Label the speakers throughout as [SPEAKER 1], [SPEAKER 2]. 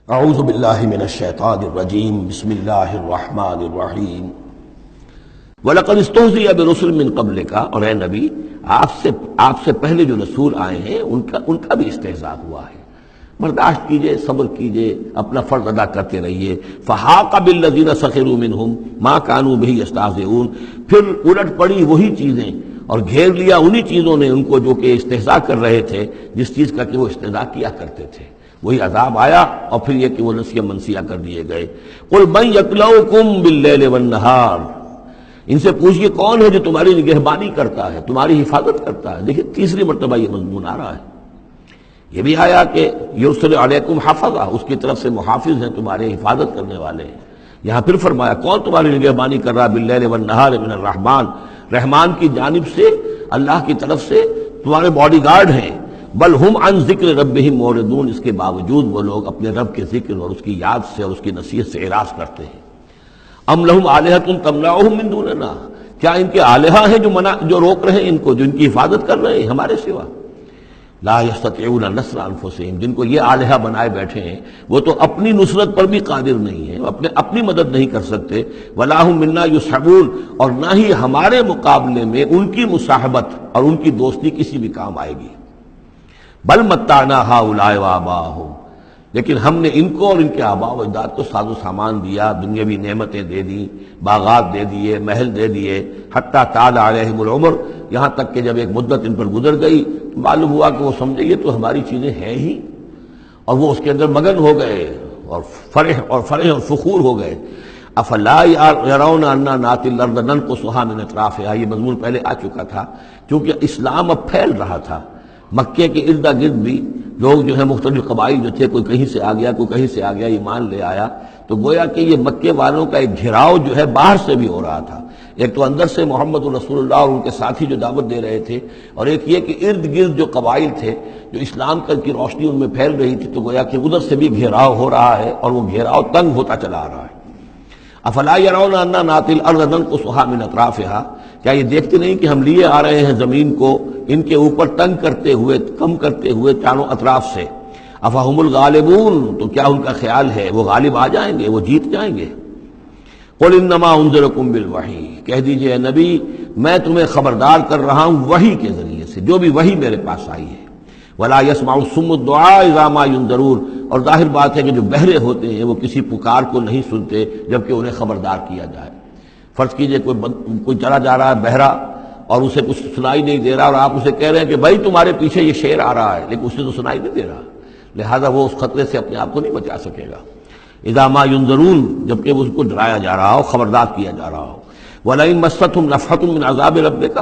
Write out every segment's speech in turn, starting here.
[SPEAKER 1] اعوذ باللہ من الشیطان الرجیم بسم اللہ الرحمن الرحیم وَلَقَدِ اسْتُهْزِئَ بِرُسُلٍ مِّن قَبْلِكَ، اور اے نبی آپ سے پہلے جو رسول آئے ہیں ان کا بھی استہزاء ہوا ہے۔ برداشت کیجئے، صبر کیجئے، اپنا فرض ادا کرتے رہیے۔ فَحَاقَ بِالَّذِينَ سَخِرُوا مِنْهُمْ مَا كَانُوا بِهِ يَسْتَهْزِئُونَ، پھر الٹ پڑی وہی چیزیں اور گھیر لیا انہی چیزوں نے ان کو جو کہ استہزاء کر رہے تھے، جس چیز کا کہ وہ استہزاء کیا کرتے تھے۔ وہی عذاب آیا اور پھر یہ کہ وہ نسیہ منسیہ کر دیے گئے۔ قُلْ مَن يَكْلَؤُكُم بِاللَّيْلِ وَالنَّهَارِ، ان سے پوچھئے کون ہے جو تمہاری نگہبانی کرتا ہے، تمہاری حفاظت کرتا ہے۔ دیکھیں تیسری مرتبہ یہ مضمون آ رہا ہے۔ یہ بھی آیا کہ یرسل علیکم حفظہ، اس کی طرف سے محافظ ہیں، تمہارے حفاظت کرنے والے ہیں۔ یہاں پھر فرمایا کون تمہاری نگہبانی کر رہا، باللیل والنہار من الرحمن، رحمان کی جانب سے، اللہ کی طرف سے تمہارے باڈی گارڈ ہیں۔ بل ہم عن ذکر ربہم معرضون، اس کے باوجود وہ لوگ اپنے رب کے ذکر اور اس کی یاد سے اور اس کی نصیحت سے اعراض کرتے ہیں۔ ام لہم آلہۃ تمنعہم من دوننا، کیا ان کے آلہہ ہیں جو روک رہے ہیں ان کو، جو ان کی حفاظت کر رہے ہیں ہمارے سوا؟ لا یستطیعون نصر انفسہم، جن کو یہ آلہہ بنائے بیٹھے ہیں وہ تو اپنی نصرت پر بھی قادر نہیں ہیں، اپنی مدد نہیں کر سکتے۔ ولا ہم منا یصحبون، اور نہ ہی ہمارے مقابلے میں ان کی مصاحبت اور ان کی دوستی کسی بھی کام آئے گی۔ بل متعنا ہؤلاء وآباءہم، لیکن ہم نے ان کو اور ان کے آباء و اجداد کو ساز و سامان دیا، دنیاوی نعمتیں دے دیں، باغات دے دیے، محل دے دیے، حتیٰ طال علیہم العمر، یہاں تک کہ جب ایک مدت ان پر گزر گئی معلوم ہوا کہ وہ سمجھے یہ تو ہماری چیزیں ہیں ہی، اور وہ اس کے اندر مگن ہو گئے اور فرح اور فخور ہو گئے۔ افلا یرون انا ناتی الارض ننقصها من اطرافها، یہ مضمون پہلے آ چکا تھا۔ کیونکہ اسلام اب پھیل رہا تھا، مکے کے ارد گرد بھی لوگ جو ہے مختلف قبائل جو تھے، کوئی کہیں سے آ گیا، کوئی کہیں سے آ گیا، ایمان لے آیا، تو گویا کہ یہ مکے والوں کا ایک گھیراؤ جو ہے باہر سے بھی ہو رہا تھا۔ ایک تو اندر سے محمد رسول اللہ اور ان کے ساتھی جو دعوت دے رہے تھے، اور ایک یہ کہ ارد گرد جو قبائل تھے جو اسلام کی روشنی ان میں پھیل رہی تھی، تو گویا کہ ادھر سے بھی گھیراؤ ہو رہا ہے اور وہ گھیراؤ تنگ ہوتا چلا آ رہا ہے۔ افلا یرون انا ناتی الارض ننقصها من اطرافها، کیا یہ دیکھتے نہیں کہ ہم لیے آ رہے ہیں زمین کو ان کے اوپر تنگ کرتے ہوئے، کم کرتے ہوئے چاروں اطراف سے۔ افہم الغالبون، تو کیا ان کا خیال ہے وہ غالب آ جائیں گے، وہ جیت جائیں گے؟ قل انما انذرکم بالوحی، کہہ دیجئے اے نبی میں تمہیں خبردار کر رہا ہوں وحی کے ذریعے سے، جو بھی وحی میرے پاس آئی ہے۔ ولا يسمع الصم الدعاء اذا ما ينذرون، اور ظاہر بات ہے کہ جو بہرے ہوتے ہیں وہ کسی پکار کو نہیں سنتے جبکہ انہیں خبردار کیا جائے۔ فرض کیجئے کوئی چلا جا رہا ہے بہرا اور اسے کچھ سنائی نہیں دے رہا، اور آپ اسے کہہ رہے ہیں کہ بھائی تمہارے پیچھے یہ شیر آ رہا ہے، لیکن اسے تو سنائی نہیں دے رہا، لہذا وہ اس خطرے سے اپنے آپ کو نہیں بچا سکے گا۔ اذا ما ينذرون، جبکہ اس کو ڈرایا جا رہا ہو، خبردار کیا جا رہا ہو۔ ولئن مستهم نفحة من عذاب ربك،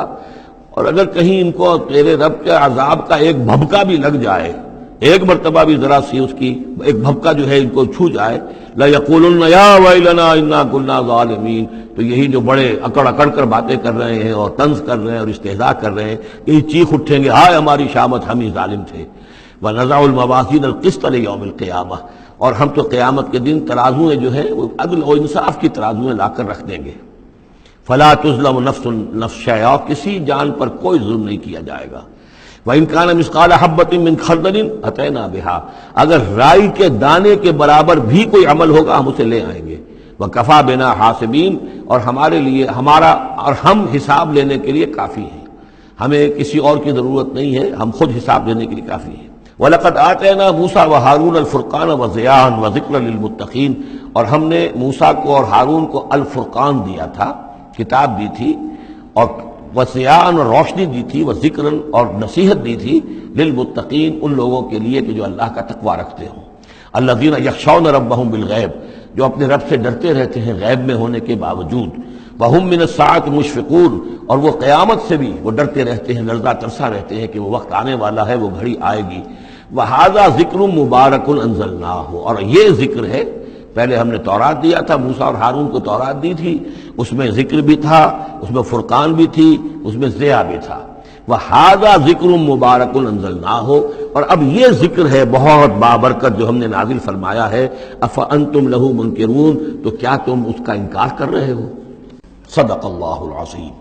[SPEAKER 1] اور اگر کہیں ان کو تیرے رب کے عذاب کا ایک بھبکا بھی لگ جائے، ایک مرتبہ بھی ذرا سی اس کی ایک بھبکا جو ہے ان کو چھو جائے، لَيَقُولُنَّ يَا وَيْلَنَا إِنَّا كُنَّا ظَالِمِينَ، تو یہی جو بڑے اکڑ اکڑ کر باتیں کر رہے ہیں اور طنز کر رہے ہیں اور استہزاء کر رہے ہیں، یہی چیخ اٹھیں گے ہائے ہماری شامت، ہم ہی ظالم تھے۔ وَنَضَعُ الْمَوَازِينَ الْقِسْطَ لِيَوْمِ الْقِيَامَةِ، اور ہم تو قیامت کے دن ترازویں جو ہیں وہ عدل و انصاف کی ترازویں لا کر رکھ دیں گے۔ فلا تظلم نفس شیئا، کسی جان پر کوئی ظلم نہیں کیا جائے گا۔ وَإِنْ كَانَ مِثْقَالَ حَبَّةٍ مِّنْ خَرْدَلٍ أَتَيْنَا بِهَا، اگر رائی کے دانے کے برابر بھی کوئی عمل ہوگا ہم اسے لے آئیں گے۔ وَكَفَىٰ بِنَا حَاسِبِينَ، اور ہمارے لیے ہم حساب لینے کے لیے کافی ہیں، ہمیں کسی اور کی ضرورت نہیں ہے، ہم خود حساب لینے کے لیے کافی ہیں۔ وَلَقَدْ آتَيْنَا مُوسَىٰ وَهَارُونَ الْفُرْقَانَ وَضِيَاءً وَذِكْرًا لِّلْمُتَّقِينَ، اور ہم نے موسیٰ کو اور ہارون کو الفرقان دیا تھا، کتاب دی تھی، اور وضیاءً، اور روشنی دی تھی، وذکراً، اور نصیحت دی تھی، للمتقین، ان لوگوں کے لیے کہ جو اللہ کا تقوی رکھتے ہوں۔ الذین یخشون ربہم بالغیب، جو اپنے رب سے ڈرتے رہتے ہیں غیب میں ہونے کے باوجود۔ وہم من الساعۃ مشفقون، اور وہ قیامت سے بھی وہ ڈرتے رہتے ہیں، لرزہ ترسا رہتے ہیں کہ وہ وقت آنے والا ہے، وہ گھڑی آئے گی۔ وہذا ذکر مبارک انزلناہ، اور یہ ذکر ہے، پہلے ہم نے تورات دیا تھا، موسیٰ اور ہارون کو تورات دی تھی، اس میں ذکر بھی تھا، اس میں فرقان بھی تھی، اس میں ضیاء بھی تھا۔ وَهَذَا ذِكْرٌ مُبَارَكٌ أَنزَلْنَاهُ، اور اب یہ ذکر ہے بہت بابرکت جو ہم نے نازل فرمایا ہے۔ أَفَأَنْتُمْ لَهُ مُنْكِرُونَ، تو کیا تم اس کا انکار کر رہے ہو؟ صدق اللہ العظیم۔